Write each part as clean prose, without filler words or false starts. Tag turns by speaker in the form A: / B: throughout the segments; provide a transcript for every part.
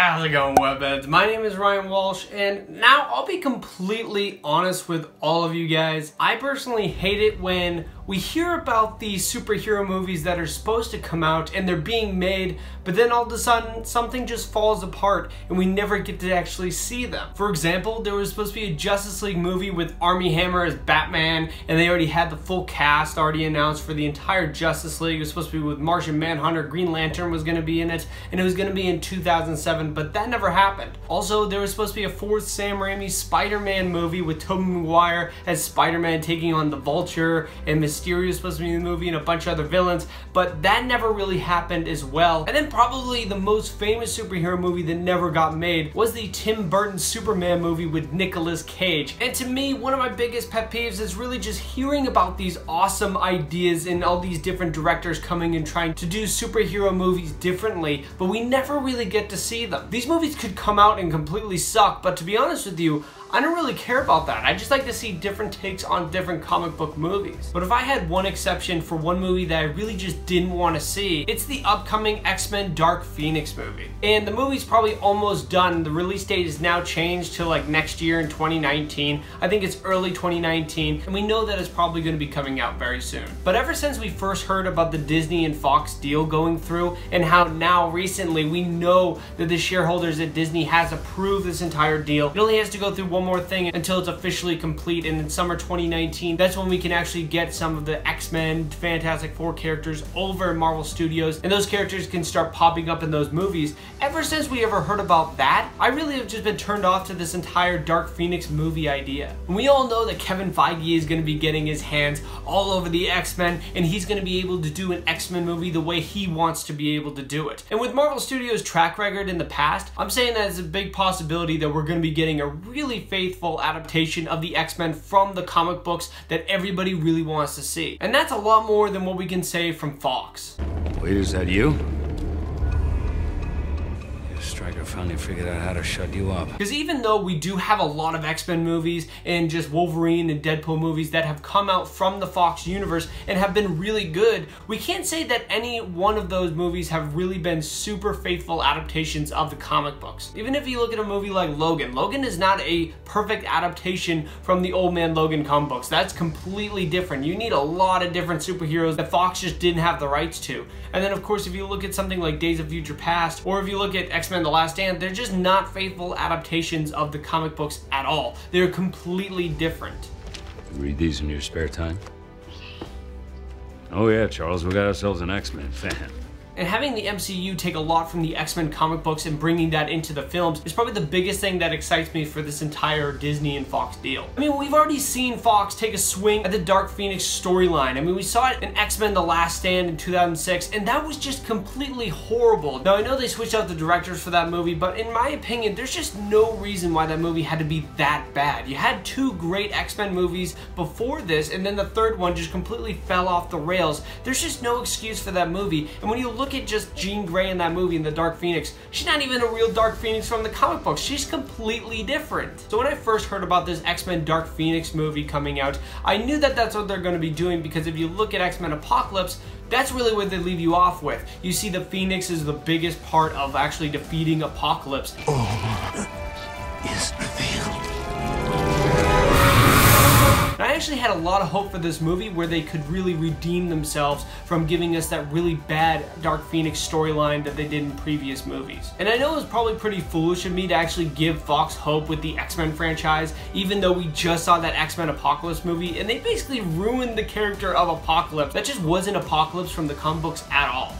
A: How's it going, Webheads? My name is Ryan Walsh, and now I'll be completely honest with all of you guys. I personally hate it when we hear about these superhero movies that are supposed to come out and they're being made, but then all of a sudden something just falls apart and we never get to actually see them. For example, there was supposed to be a Justice League movie with Armie Hammer as Batman, and they already had the full cast already announced for the entire Justice League. It was supposed to be with Martian Manhunter, Green Lantern was going to be in it, and it was going to be in 2007, but that never happened. Also, there was supposed to be a fourth Sam Raimi Spider-Man movie with Tobu Maguire as Spider-Man taking on the Vulture, and Mysterio was supposed to be in the movie and a bunch of other villains, but that never really happened as well. And then probably the most famous superhero movie that never got made was the Tim Burton Superman movie with Nicolas Cage. And to me, one of my biggest pet peeves is really just hearing about these awesome ideas and all these different directors coming and trying to do superhero movies differently, but we never really get to see them. These movies could come out and completely suck, but to be honest with you, I don't really care about that. I just like to see different takes on different comic book movies. But if I had one exception for one movie that I really just didn't want to see, it's the upcoming X-Men Dark Phoenix movie. And the movie's probably almost done. The release date is now changed to like next year in 2019. I think it's early 2019, and we know that it's probably going to be coming out very soon. But ever since we first heard about the Disney and Fox deal going through, and how now recently we know that the shareholders at Disney has approved this entire deal, it only has to go through one more thing until it's officially complete, and in summer 2019, that's when we can actually get some of the X-Men, Fantastic Four characters over in Marvel Studios, and those characters can start popping up in those movies. Ever since we ever heard about that, I really have just been turned off to this entire Dark Phoenix movie idea. And we all know that Kevin Feige is going to be getting his hands all over the X-Men, and he's going to be able to do an X-Men movie the way he wants to be able to do it. And with Marvel Studios' track record in the past, I'm saying that it's a big possibility that we're going to be getting a really faithful adaptation of the X-Men from the comic books that everybody really wants to see. And that's a lot more than what we can say from Fox.
B: Wait, is that you? Stryker finally figured out how to shut you up.
A: Because even though we do have a lot of X-Men movies and just Wolverine and Deadpool movies that have come out from the Fox universe and have been really good, we can't say that any one of those movies have really been super faithful adaptations of the comic books. Even if you look at a movie like Logan, Logan is not a perfect adaptation from the Old Man Logan comic books. That's completely different. You need a lot of different superheroes that Fox just didn't have the rights to. And then of course, if you look at something like Days of Future Past, or if you look at X-Men The Last Stand, they're just not faithful adaptations of the comic books at all. They're completely different.
B: You read these in your spare time? Oh yeah, Charles, we got ourselves an X-Men fan.
A: And having the MCU take a lot from the X-Men comic books and bringing that into the films is probably the biggest thing that excites me for this entire Disney and Fox deal. I mean, we've already seen Fox take a swing at the Dark Phoenix storyline. I mean, we saw it in X-Men The Last Stand in 2006, and that was just completely horrible. Now, I know they switched out the directors for that movie, but in my opinion, there's just no reason why that movie had to be that bad. You had two great X-Men movies before this, and then the third one just completely fell off the rails. There's just no excuse for that movie. And when you look at just Jean Grey in that movie in the Dark Phoenix, she's not even a real Dark Phoenix from the comic books. She's completely different. So when I first heard about this X-Men Dark Phoenix movie coming out, I knew that that's what they're going to be doing, because if you look at X-Men Apocalypse, that's really what they leave you off with. You see the Phoenix is the biggest part of actually defeating Apocalypse.
C: Is revealed.
A: I actually had a lot of hope for this movie where they could really redeem themselves from giving us that really bad Dark Phoenix storyline that they did in previous movies. And I know it was probably pretty foolish of me to actually give Fox hope with the X-Men franchise, even though we just saw that X-Men Apocalypse movie, and they basically ruined the character of Apocalypse. That just wasn't Apocalypse from the comic books at all.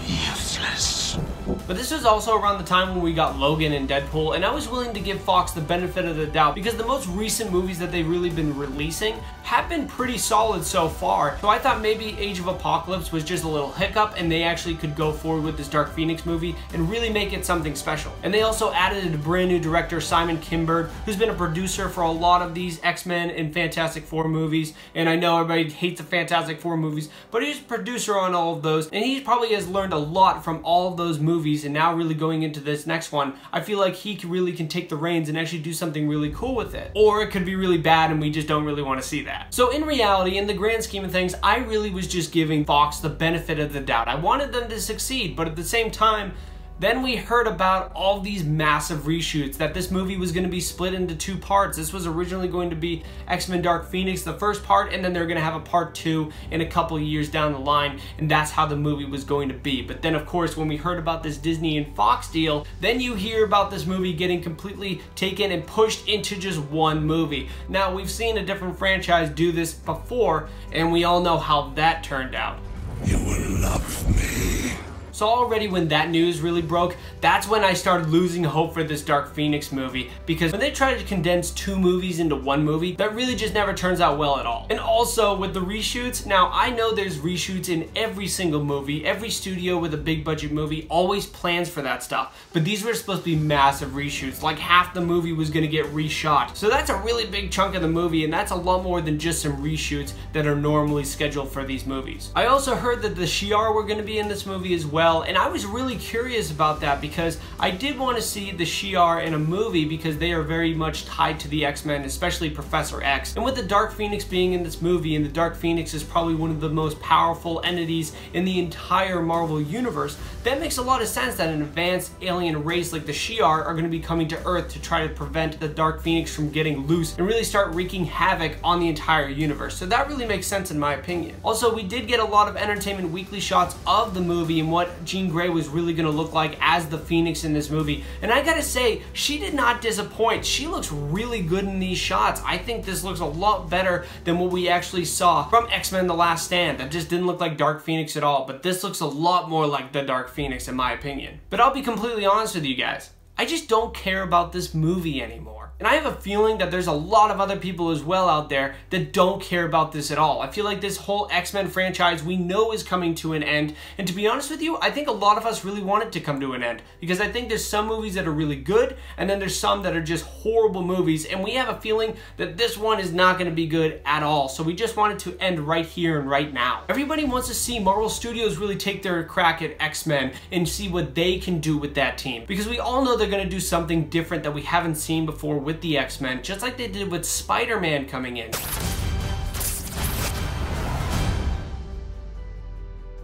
C: Useless.
A: But this was also around the time when we got Logan and Deadpool, and I was willing to give Fox the benefit of the doubt because the most recent movies that they've really been releasing have been pretty solid so far. So I thought maybe Age of Apocalypse was just a little hiccup and they actually could go forward with this Dark Phoenix movie and really make it something special. And they also added a brand new director, Simon Kinberg, who's been a producer for a lot of these X-Men and Fantastic Four movies. And I know everybody hates the Fantastic Four movies, but he's a producer on all of those, and he probably has learned a lot from all of those movies. And now really going into this next one, I feel like he really can take the reins and actually do something really cool with it. Or it could be really bad and we just don't really want to see that. So in reality, in the grand scheme of things, I really was just giving Fox the benefit of the doubt. I wanted them to succeed, but at the same time, Then we heard about all these massive reshoots, that this movie was going to be split into 2 parts. This was originally going to be X-Men Dark Phoenix, the first part, and then they're going to have a part 2 in a couple years down the line, and that's how the movie was going to be. But then of course when we heard about this Disney and Fox deal, then you hear about this movie getting completely taken and pushed into just one movie. Now we've seen a different franchise do this before, and we all know how that turned out.
C: You will love me.
A: So already when that news really broke, that's when I started losing hope for this Dark Phoenix movie, because when they try to condense 2 movies into 1 movie, that really just never turns out well at all. And also with the reshoots, now I know there's reshoots in every single movie. Every studio with a big budget movie always plans for that stuff, but these were supposed to be massive reshoots. Like half the movie was gonna get reshot. So that's a really big chunk of the movie, and that's a lot more than just some reshoots that are normally scheduled for these movies. I also heard that the Shi'ar were gonna be in this movie as well, and I was really curious about that because I did want to see the Shi'ar in a movie because they are very much tied to the X-Men, especially Professor X. And with the Dark Phoenix being in this movie, and the Dark Phoenix is probably one of the most powerful entities in the entire Marvel universe, that makes a lot of sense that an advanced alien race like the Shi'ar are going to be coming to Earth to try to prevent the Dark Phoenix from getting loose and really start wreaking havoc on the entire universe. So that really makes sense in my opinion. Also, we did get a lot of Entertainment Weekly shots of the movie and what Jean Grey was really going to look like as the Phoenix in this movie, and I gotta say, she did not disappoint. She looks really good in these shots. I think this looks a lot better than what we actually saw from X-Men The Last Stand. That just didn't look like Dark Phoenix at all, but this looks a lot more like the Dark Phoenix in my opinion. But I'll be completely honest with you guys, I just don't care about this movie anymore. And I have a feeling that there's a lot of other people as well out there that don't care about this at all. I feel like this whole X-Men franchise we know is coming to an end, and to be honest with you, I think a lot of us really want it to come to an end, because I think there's some movies that are really good, and then there's some that are just horrible movies, and we have a feeling that this one is not going to be good at all, so we just want it to end right here and right now. Everybody wants to see Marvel Studios really take their crack at X-Men and see what they can do with that team, because we all know they're going to do something different that we haven't seen before with the X-Men, just like they did with Spider-Man coming in.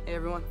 D: Hey everyone.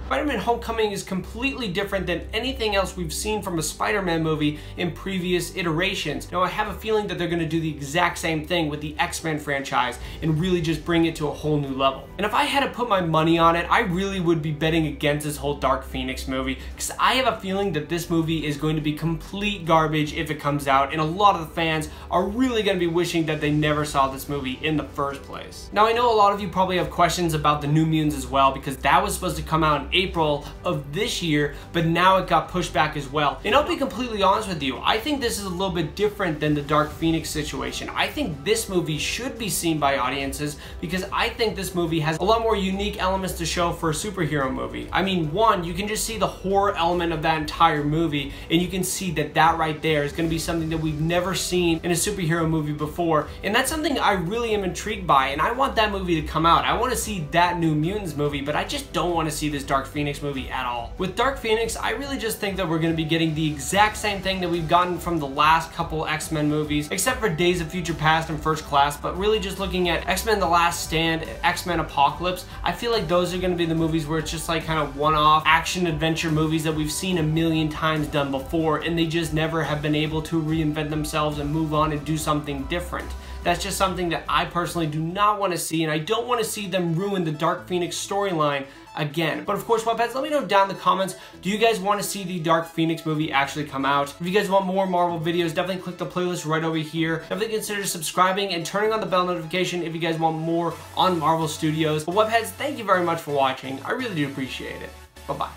A: Spider-Man Homecoming is completely different than anything else we've seen from a Spider-Man movie in previous iterations. Now I have a feeling that they're going to do the exact same thing with the X-Men franchise and really just bring it to a whole new level. And if I had to put my money on it, I really would be betting against this whole Dark Phoenix movie, because I have a feeling that this movie is going to be complete garbage if it comes out, and a lot of the fans are really going to be wishing that they never saw this movie in the first place. Now I know a lot of you probably have questions about the New Mutants as well, because that was supposed to come out in April of this year, but now it got pushed back as well. And I'll be completely honest with you, I think this is a little bit different than the Dark Phoenix situation. I think this movie should be seen by audiences, because I think this movie has a lot more unique elements to show for a superhero movie. I mean, one, you can just see the horror element of that entire movie, and you can see that that right there is going to be something that we've never seen in a superhero movie before, and that's something I really am intrigued by, and I want that movie to come out. I want to see that New Mutants movie, but I just don't want to see this Dark Phoenix movie at all. With Dark Phoenix, I really just think that we're going to be getting the exact same thing that we've gotten from the last couple X-Men movies, except for Days of Future Past and First Class, but really just looking at X-Men The Last Stand, X-Men Apocalypse, I feel like those are going to be the movies where it's just like kind of one-off action-adventure movies that we've seen a million times done before, and they just never have been able to reinvent themselves and move on and do something different. That's just something that I personally do not want to see, and I don't want to see them ruin the Dark Phoenix storyline again. But of course, Webheads, let me know down in the comments, do you guys want to see the Dark Phoenix movie actually come out? If you guys want more Marvel videos, definitely click the playlist right over here. Definitely consider subscribing and turning on the bell notification if you guys want more on Marvel Studios. But Webheads, thank you very much for watching. I really do appreciate it. Bye-bye.